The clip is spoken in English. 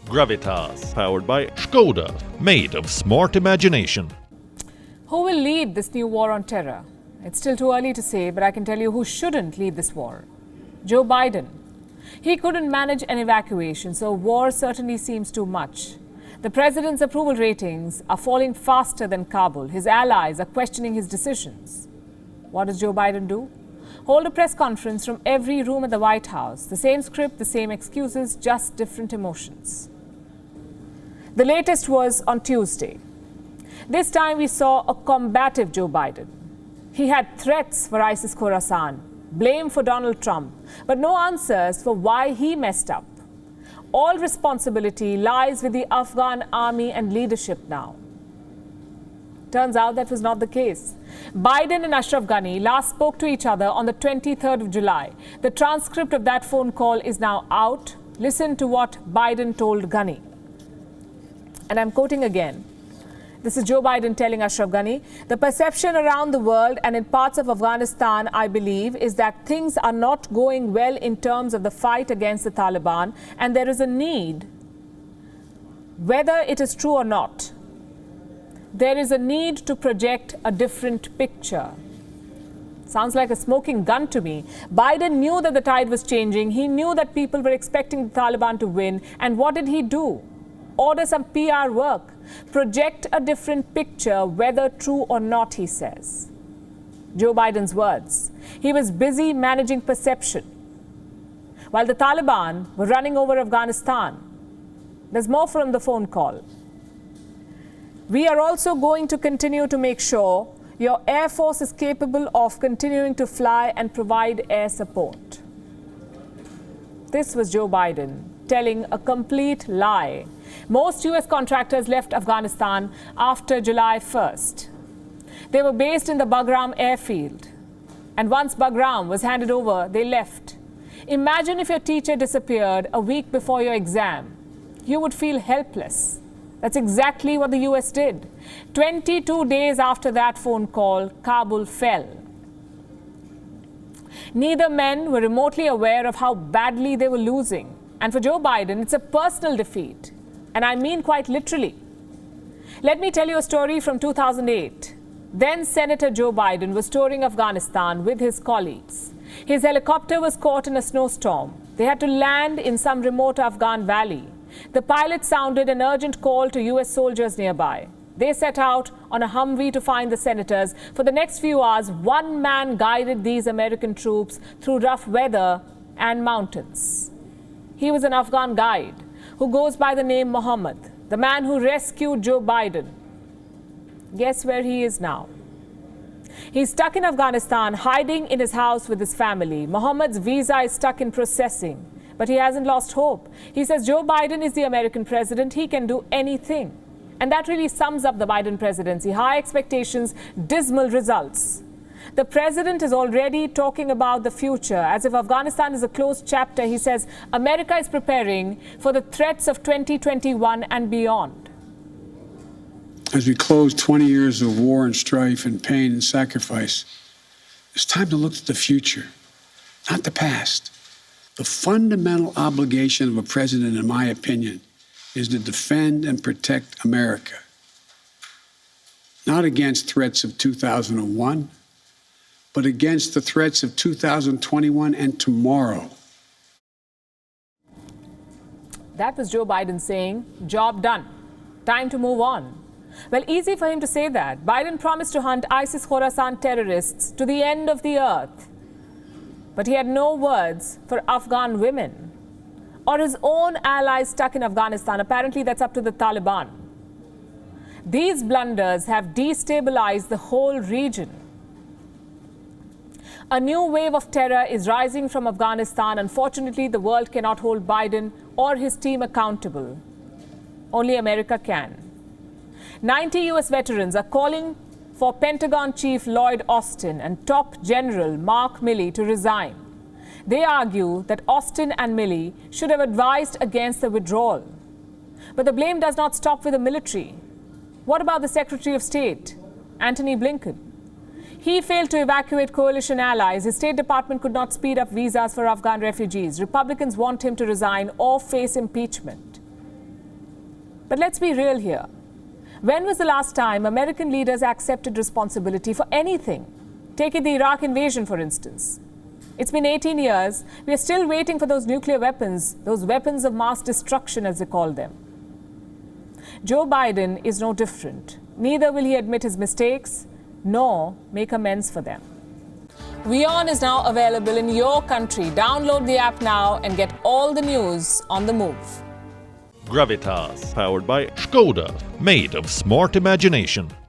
Gravitas, powered by Skoda, made of smart imagination. Who will lead this new war on terror? It's still too early to say, but I can tell you who shouldn't lead this war. Joe Biden. He couldn't manage an evacuation, so war certainly seems too much. The president's approval ratings are falling faster than Kabul. His allies are questioning his decisions. What does Joe Biden do? Hold a press conference from every room at the White House. The same script, the same excuses, just different emotions. The latest was on Tuesday. This time we saw a combative Joe Biden. He had threats for ISIS Khorasan, blame for Donald Trump, but no answers for why he messed up. All responsibility lies with the Afghan army and leadership now. Turns out that was not the case. Biden and Ashraf Ghani last spoke to each other on the 23rd of July. The transcript of that phone call is now out. Listen to what Biden told Ghani. And I'm quoting again. This is Joe Biden telling Ashraf Ghani, the perception around the world and in parts of Afghanistan, I believe, is that things are not going well in terms of the fight against the Taliban, and there is a need, whether it is true or not, there is a need to project a different picture. Sounds like a smoking gun to me. Biden knew that the tide was changing. He knew that people were expecting the Taliban to win. And what did he do? Order some PR work. Project a different picture, whether true or not, he says. Joe Biden's words. He was busy managing perception. While the Taliban were running over Afghanistan. There's more from the phone call. We are also going to continue to make sure your Air Force is capable of continuing to fly and provide air support. This was Joe Biden telling a complete lie. Most US contractors left Afghanistan after July 1st. They were based in the Bagram airfield. And once Bagram was handed over, they left. Imagine if your teacher disappeared a week before your exam. You would feel helpless. That's exactly what the US did. 22 days after that phone call, Kabul fell. Neither men were remotely aware of how badly they were losing. And for Joe Biden, it's a personal defeat. And I mean quite literally. Let me tell you a story from 2008. Then Senator Joe Biden was touring Afghanistan with his colleagues. His helicopter was caught in a snowstorm. They had to land in some remote Afghan valley. The pilot sounded an urgent call to US soldiers nearby. They set out on a Humvee to find the senators. For the next few hours, one man guided these American troops through rough weather and mountains. He was an Afghan guide who goes by the name Mohammed, the man who rescued Joe Biden. Guess where he is now? He's stuck in Afghanistan, hiding in his house with his family. Mohammed's visa is stuck in processing, but he hasn't lost hope. He says Joe Biden is the American president. He can do anything. And that really sums up the Biden presidency. High expectations, dismal results. The president is already talking about the future. As if Afghanistan is a closed chapter, he says America is preparing for the threats of 2021 and beyond. As we close 20 years of war and strife and pain and sacrifice, it's time to look to the future, not the past. The fundamental obligation of a president, in my opinion, is to defend and protect America. Not against threats of 2001, but against the threats of 2021 and tomorrow. That was Joe Biden saying, job done. Time to move on. Well, easy for him to say that. Biden promised to hunt ISIS Khorasan terrorists to the end of the earth. But he had no words for Afghan women or his own allies stuck in Afghanistan. Apparently, that's up to the Taliban. These blunders have destabilized the whole region. A new wave of terror is rising from Afghanistan. Unfortunately, the world cannot hold Biden or his team accountable. Only America can. 90 US veterans are calling for Pentagon Chief Lloyd Austin and top General Mark Milley to resign. They argue that Austin and Milley should have advised against the withdrawal. But the blame does not stop with the military. What about the Secretary of State, Antony Blinken? He failed to evacuate coalition allies. His State Department could not speed up visas for Afghan refugees. Republicans want him to resign or face impeachment. But let's be real here. When was the last time American leaders accepted responsibility for anything? Take the Iraq invasion, for instance. It's been 18 years. We are still waiting for those nuclear weapons, those weapons of mass destruction, as they call them. Joe Biden is no different. Neither will he admit his mistakes, nor make amends for them. WION is now available in your country. Download the app now and get all the news on the move. Gravitas, powered by Skoda, made of smart imagination.